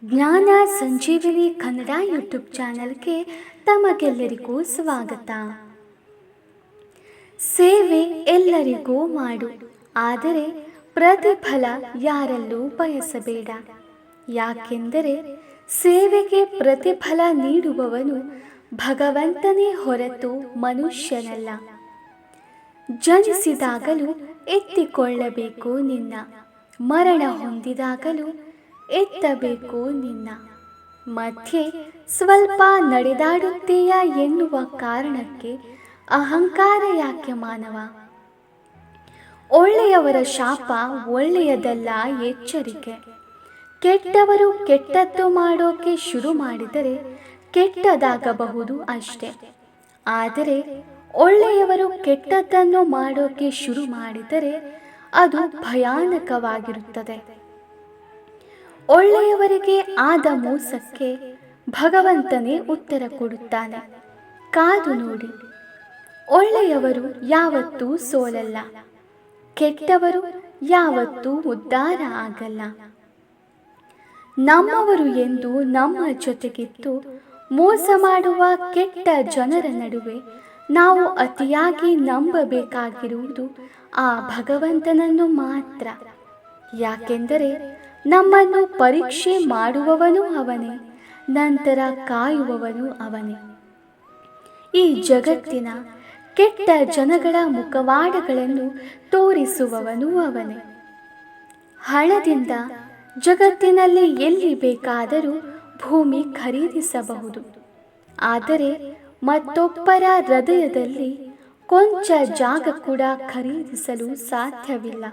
ಜ್ಞಾನ ಸಂಜೀವಿನಿ ಕನ್ನಡ ಯೂಟ್ಯೂಬ್ ಚಾನಲ್ಗೆ ತಮಗೆಲ್ಲರಿಗೂ ಸ್ವಾಗತ. ಸೇವೆ ಎಲ್ಲರಿಗೂ ಮಾಡು, ಆದರೆ ಪ್ರತಿಫಲ ಯಾರಲ್ಲೂ ಬಯಸಬೇಡ. ಯಾಕೆಂದರೆ ಸೇವೆಗೆ ಪ್ರತಿಫಲ ನೀಡುವವನು ಭಗವಂತನೇ ಹೊರತು ಮನುಷ್ಯನಲ್ಲ. ಜನಿಸಿದಾಗಲೂ ಎತ್ತಿಕೊಳ್ಳಬೇಕು ನಿನ್ನ, ಮರಣ ಹೊಂದಿದಾಗಲೂ ಎತ್ತಬೇಕು ನಿನ್ನ. ಮಧ್ಯೆ ಸ್ವಲ್ಪ ನಡೆದಾಡುತ್ತೀಯ ಎನ್ನುವ ಕಾರಣಕ್ಕೆ ಅಹಂಕಾರ ಯಾಕೆ ಮಾನವ? ಒಳ್ಳೆಯವರ ಶಾಪ ಒಳ್ಳೆಯದಲ್ಲ, ಎಚ್ಚರಿಕೆ. ಕೆಟ್ಟವರು ಕೆಟ್ಟದ್ದು ಮಾಡೋಕೆ ಶುರು ಮಾಡಿದರೆ ಕೆಟ್ಟದಾಗಬಹುದು ಅಷ್ಟೆ. ಆದರೆ ಒಳ್ಳೆಯವರು ಕೆಟ್ಟದ್ದನ್ನು ಮಾಡೋಕೆ ಶುರು ಮಾಡಿದರೆ ಅದು ಭಯಾನಕವಾಗಿರುತ್ತದೆ. ಒಳ್ಳೆಯವರಿಗೆ ಆದ ಮೋಸಕ್ಕೆ ಭಗವಂತನೇ ಉತ್ತರ ಕೊಡುತ್ತಾನೆ. ಕಾದು ನೋಡಿ. ಒಳ್ಳೆಯವರು ಯಾವತ್ತೂ ಸೋಲಲ್ಲ, ಕೆಟ್ಟವರು ಯಾವತ್ತೂ ಉದ್ಧಾರ ಆಗಲ್ಲ. ನಮ್ಮವರು ಎಂದು ನಮ್ಮ ಜೊತೆಗಿದ್ದು ಮೋಸ ಮಾಡುವ ಕೆಟ್ಟ ಜನರ ನಡುವೆ ನಾವು ಅತಿಯಾಗಿ ನಂಬಬೇಕಾಗಿರುವುದು ಆ ಭಗವಂತನನ್ನು ಮಾತ್ರ. ಯಾಕೆಂದರೆ ನಮ್ಮನ್ನು ಪರೀಕ್ಷೆ ಮಾಡುವವನು ಅವನೇ, ನಂತರ ಕಾಯುವವನು ಅವನೇ. ಈ ಜಗತ್ತಿನ ಕೆಟ್ಟ ಜನಗಳ ಮುಖವಾಡಗಳನ್ನು ತೋರಿಸುವವನು ಅವನೇ. ಹಣದಿಂದ ಜಗತ್ತಿನಲ್ಲಿ ಎಲ್ಲಿ ಬೇಕಾದರೂ ಭೂಮಿ ಖರೀದಿಸಬಹುದು, ಆದರೆ ಮತ್ತೊಬ್ಬರ ಹೃದಯದಲ್ಲಿ ಕೊಂಚ ಜಾಗ ಕೂಡ ಖರೀದಿಸಲು ಸಾಧ್ಯವಿಲ್ಲ.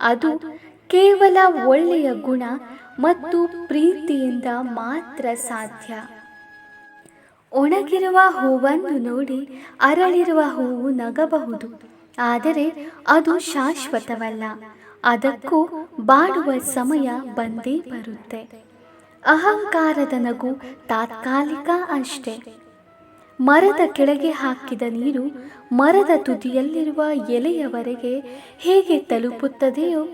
ಅದು ಕೇವಲ ಒಳ್ಳೆಯ ಗುಣ ಮತ್ತು ಪ್ರೀತಿಯಿಂದ ಮಾತ್ರ ಸಾಧ್ಯ. ಒಣಗಿರುವ ಹೂವನ್ನು ನೋಡಿ ಅರಳಿರುವ ಹೂವು ನಗಬಹುದು, ಆದರೆ ಅದು ಶಾಶ್ವತವಲ್ಲ. ಅದಕ್ಕೂ ಬಾಡುವ ಸಮಯ ಬಂದೇ ಬರುತ್ತೆ. ಅಹಂಕಾರದ ನಗು ತಾತ್ಕಾಲಿಕ ಅಷ್ಟೇ. ಮರದ ಕೆಳಗೆ ಹಾಕಿದ ನೀರು ಮರದ ತುದಿಯಲ್ಲಿರುವ ಎಲೆಯವರೆಗೆ ಹೇಗೆ ತಲುಪುತ್ತದೆಯೋ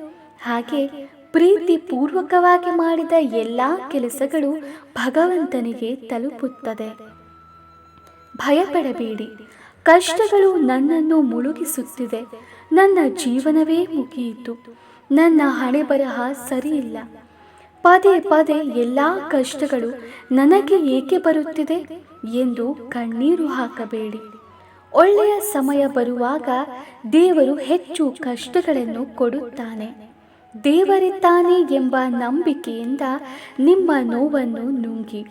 ಹಾಗೆ ಪ್ರೀತಿ ಪೂರ್ವಕವಾಗಿ ಮಾಡಿದ ಎಲ್ಲ ಕೆಲಸಗಳು ಭಗವಂತನಿಗೆ ತಲುಪುತ್ತದೆ. ಭಯಪಡಬೇಡಿ. ಕಷ್ಟಗಳು ನನ್ನನ್ನು ಮುಳುಗಿಸುತ್ತಿದೆ, ನನ್ನ ಜೀವನವೇ ಮುಗಿಯಿತು, ನನ್ನ ಹಣೆಬರಹ ಸರಿಯಿಲ್ಲ, ಪದೇ ಪದೇ ಎಲ್ಲ ಕಷ್ಟಗಳು ನನಗೆ ಏಕೆ ಬರುತ್ತಿದೆ ಎಂದು ಕಣ್ಣೀರು ಹಾಕಬೇಡಿ. ಒಳ್ಳೆಯ ಸಮಯ ಬರುವಾಗ ದೇವರು ಹೆಚ್ಚು ಕಷ್ಟಗಳನ್ನು ಕೊಡುತ್ತಾನೆ. ದೇವರಿದ್ದಾನೆ ಎಂಬ ನಂಬಿಕೆಯಿಂದ ನಿಮ್ಮ ನೋವನ್ನು ನುಂಗಿ.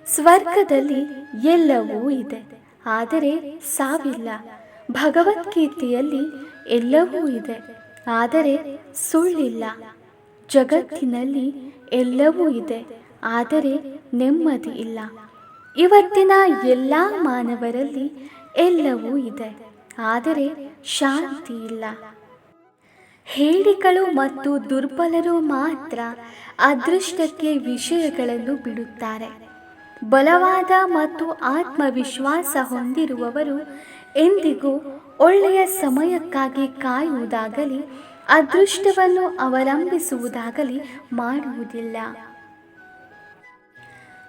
ಸ್ವರ್ಗದಲ್ಲಿ ಎಲ್ಲವೂ ಇದೆ, ಆದರೆ ಸಾವಿಲ್ಲ. ಭಗವದ್ಗೀತೆಯಲ್ಲಿ ಎಲ್ಲವೂ ಇದೆ, ಆದರೆ ಸುಳ್ಳಿಲ್ಲ. ಜಗತ್ತಿನಲ್ಲಿ ಎಲ್ಲವೂ ಇದೆ, ಆದರೆ ನೆಮ್ಮದಿ ಇಲ್ಲ. ಇವತ್ತಿನ ಎಲ್ಲ ಮಾನವರಲ್ಲಿ ಎಲ್ಲವೂ ಇದೆ, ಆದರೆ ಶಾಂತಿ ಇಲ್ಲ. ಹೇಡಿಗಳು ಮತ್ತು ದುರ್ಬಲರು ಮಾತ್ರ ಅದೃಷ್ಟಕ್ಕೆ ವಿಷಯಗಳನ್ನು ಬಿಡುತ್ತಾರೆ. ಬಲವಾದ ಮತ್ತು ಆತ್ಮವಿಶ್ವಾಸ ಹೊಂದಿರುವವರು ಎಂದಿಗೂ ಒಳ್ಳೆಯ ಸಮಯಕ್ಕಾಗಿ ಕಾಯುವುದಾಗಲಿ ಅದೃಷ್ಟವನ್ನು ಅವಲಂಬಿಸುವುದಾಗಲಿ ಮಾಡುವುದಿಲ್ಲ.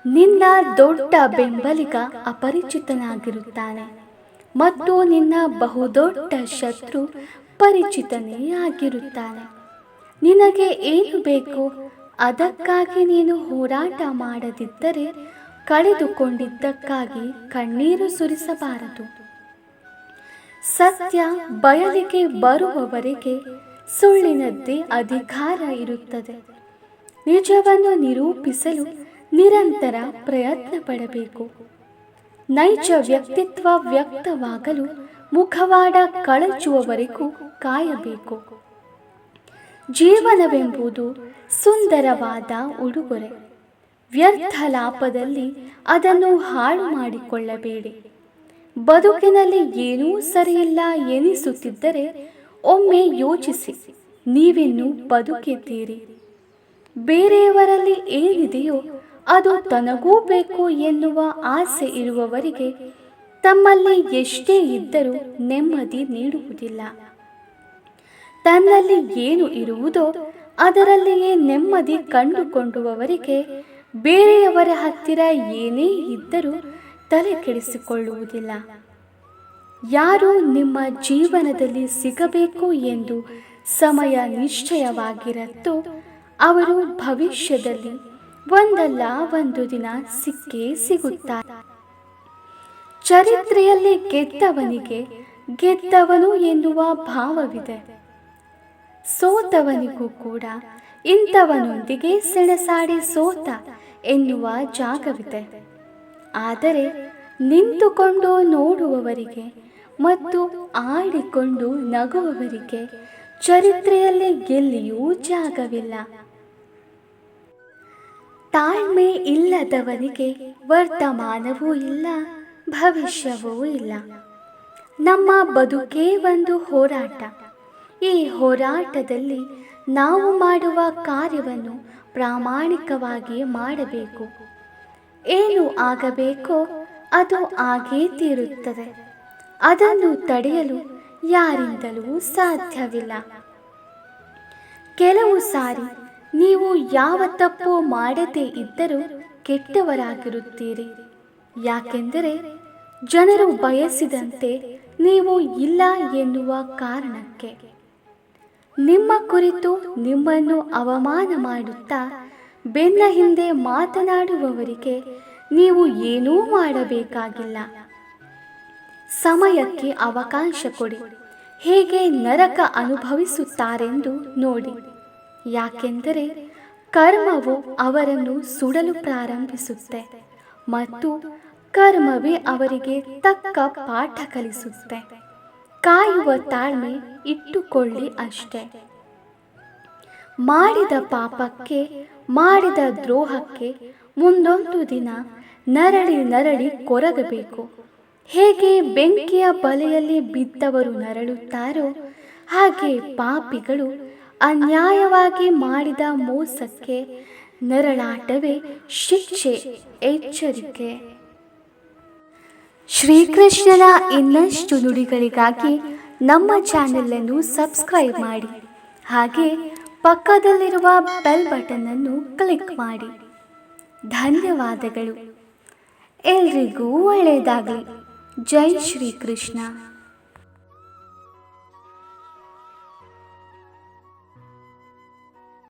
ನಿನ್ನ ದೊಡ್ಡ ಬೆಂಬಲಿಗ ಅಪರಿಚಿತನಾಗಿರುತ್ತಾನೆ ಮತ್ತು ನಿನ್ನ ಬಹುದೊಡ್ಡ ಶತ್ರು ಪರಿಚಿತನೇ ಆಗಿರುತ್ತಾನೆ. ನಿನಗೆ ಏನು ಬೇಕು ಅದಕ್ಕಾಗಿ ನೀನು ಹೋರಾಟ ಮಾಡದಿದ್ದರೆ ಕಳೆದುಕೊಂಡಿದ್ದಕ್ಕಾಗಿ ಕಣ್ಣೀರು ಸುರಿಸಬಾರದು. ಸತ್ಯ ಬಯಲಿಗೆ ಬರುವವರೆಗೆ ಸುಳ್ಳಿನದ್ದೇ ಅಧಿಕಾರ ಇರುತ್ತದೆ. ನಿಜವನ್ನು ನಿರೂಪಿಸಲು ನಿರಂತರ ಪ್ರಯತ್ನ ಪಡಬೇಕು. ನೈಜ ವ್ಯಕ್ತಿತ್ವ ವ್ಯಕ್ತವಾಗಲು ಮುಖವಾಡ ಕಳಚುವವರೆಗೂ ಕಾಯಬೇಕು. ಜೀವನವೆಂಬುದು ಸುಂದರವಾದ ಉಡುಗೊರೆ. ವ್ಯರ್ಥ ಲಾಭದಲ್ಲಿ ಅದನ್ನು ಹಾಳು ಮಾಡಿಕೊಳ್ಳಬೇಡಿ. ಬದುಕಿನಲ್ಲಿ ಏನೂ ಸರಿಯಿಲ್ಲ ಎನಿಸುತ್ತಿದ್ದರೆ ಒಮ್ಮೆ ಯೋಚಿಸಿ, ನೀವಿನ್ನೂ ಬದುಕಿದ್ದೀರಿ. ಬೇರೆಯವರಲ್ಲಿ ಏನಿದೆಯೋ ಅದು ತನಗೂ ಬೇಕು ಎನ್ನುವ ಆಸೆ ಇರುವವರಿಗೆ ತಮ್ಮಲ್ಲಿ ಎಷ್ಟೇ ಇದ್ದರೂ ನೆಮ್ಮದಿ ನೀಡುವುದಿಲ್ಲ. ತನ್ನಲ್ಲಿ ಏನು ಇರುವುದೋ ಅದರಲ್ಲಿಯೇ ನೆಮ್ಮದಿ ಕಂಡುಕೊಂಡುವವರಿಗೆ ಬೇರೆಯವರ ಹತ್ತಿರ ಏನೇ ಇದ್ದರೂ ತಲೆ ಕೆಡಿಸಿಕೊಳ್ಳುವುದಿಲ್ಲ. ಯಾರು ನಿಮ್ಮ ಜೀವನದಲ್ಲಿ ಸಿಗಬೇಕು ಎಂದು ಸಮಯ ನಿಶ್ಚಯವಾಗಿರುತ್ತೋ ಅವರು ಭವಿಷ್ಯದಲ್ಲಿ ಒಂದಲ್ಲ ಒಂದು ದಿನ ಸಿಕ್ಕೇ ಸಿಗುತ್ತಾರೆ. ಚರಿತ್ರೆಯಲ್ಲಿ ಗೆದ್ದವನಿಗೆ ಗೆದ್ದವನು ಎನ್ನುವ ಭಾವವಿದೆ. ಸೋತವನಿಗೂ ಕೂಡ ಇಂಥವನೊಂದಿಗೆ ಸೆಣಸಾಡಿ ಸೋತ ಎನ್ನುವ ಜಾಗವಿದೆ. ಆದರೆ ನಿಂತುಕೊಂಡು ನೋಡುವವರಿಗೆ ಮತ್ತು ಆಡಿಕೊಂಡು ನಗುವವರಿಗೆ ಚರಿತ್ರೆಯಲ್ಲಿ ಎಲ್ಲಿಯೂ ಜಾಗವಿಲ್ಲ. ತಾಳ್ಮೆ ಇಲ್ಲದವನಿಗೆ ವರ್ತಮಾನವೂ ಇಲ್ಲ, ಭವಿಷ್ಯವೂ ಇಲ್ಲ. ನಮ್ಮ ಬದುಕೇ ಒಂದು ಹೋರಾಟ. ಈ ಹೋರಾಟದಲ್ಲಿ ನಾವು ಮಾಡುವ ಕಾರ್ಯವನ್ನು ಪ್ರಾಮಾಣಿಕವಾಗಿ ಮಾಡಬೇಕು. ಏನು ಆಗಬೇಕೋ ಅದು ಆಗೇ ತೀರುತ್ತದೆ. ಅದನ್ನು ತಡೆಯಲು ಯಾರಿಂದಲೂ ಸಾಧ್ಯವಿಲ್ಲ. ಕೆಲವು ಸಾರಿ ನೀವು ಯಾವ ತಪ್ಪು ಮಾಡದೇ ಇದ್ದರೂ ಕೆಟ್ಟವರಾಗಿರುತ್ತೀರಿ. ಯಾಕೆಂದರೆ ಜನರು ಬಯಸಿದಂತೆ ನೀವು ಇಲ್ಲ ಎನ್ನುವ ಕಾರಣಕ್ಕೆ. ನಿಮ್ಮ ಕುರಿತು ನಿಮ್ಮನ್ನು ಅವಮಾನ ಮಾಡುತ್ತಾ ಬೆನ್ನ ಹಿಂದೆ ಮಾತನಾಡುವವರಿಗೆ ನೀವು ಏನೂ ಮಾಡಬೇಕಾಗಿಲ್ಲ. ಸಮಯಕ್ಕೆ ಅವಕಾಶ ಕೊಡಿ. ಹೇಗೆ ನರಕ ಅನುಭವಿಸುತ್ತಾರೆಂದು ನೋಡಿ. ಯಾಕೆಂದರೆ ಕರ್ಮವು ಅವರನ್ನು ಸುಡಲು ಪ್ರಾರಂಭಿಸುತ್ತೆ ಮತ್ತು ಕರ್ಮವೇ ಅವರಿಗೆ ತಕ್ಕ ಪಾಠ ಕಲಿಸುತ್ತೆ. ಕಾಯುವ ತಾಳ್ಮೆ ಇಟ್ಟುಕೊಳ್ಳಿ ಅಷ್ಟೇ. ಮಾಡಿದ ಪಾಪಕ್ಕೆ, ಮಾಡಿದ ದ್ರೋಹಕ್ಕೆ ಮುಂದೊಂದು ದಿನ ನರಳಿ ನರಳಿ ಕೊರಗಬೇಕು. ಹೇಗೆ ಬೆಂಕಿಯ ಬಲೆಯಲ್ಲಿ ಬಿದ್ದವರು ನರಳುತ್ತಾರೋ ಹಾಗೆ ಪಾಪಿಗಳು ಅನ್ಯಾಯವಾಗಿ ಮಾಡಿದ ಮೋಸಕ್ಕೆ ನರಳಾಟವೇ ಶಿಕ್ಷೆ, ಎಚ್ಚರಿಕೆ. ಶ್ರೀಕೃಷ್ಣನ ಇನ್ನಷ್ಟು ನುಡಿಗಳಿಗಾಗಿ ನಮ್ಮ ಚಾನೆಲ್ ಅನ್ನು ಸಬ್ಸ್ಕ್ರೈಬ್ ಮಾಡಿ. ಹಾಗೆ ಪಕ್ಕದಲ್ಲಿರುವ ಬೆಲ್ ಬಟನ್ ಅನ್ನು ಕ್ಲಿಕ್ ಮಾಡಿ. ಧನ್ಯವಾದಗಳು. ಎಲ್ರಿಗೂ ಒಳ್ಳೆಯದಾಗಲಿ. ಜೈ ಶ್ರೀಕೃಷ್ಣ.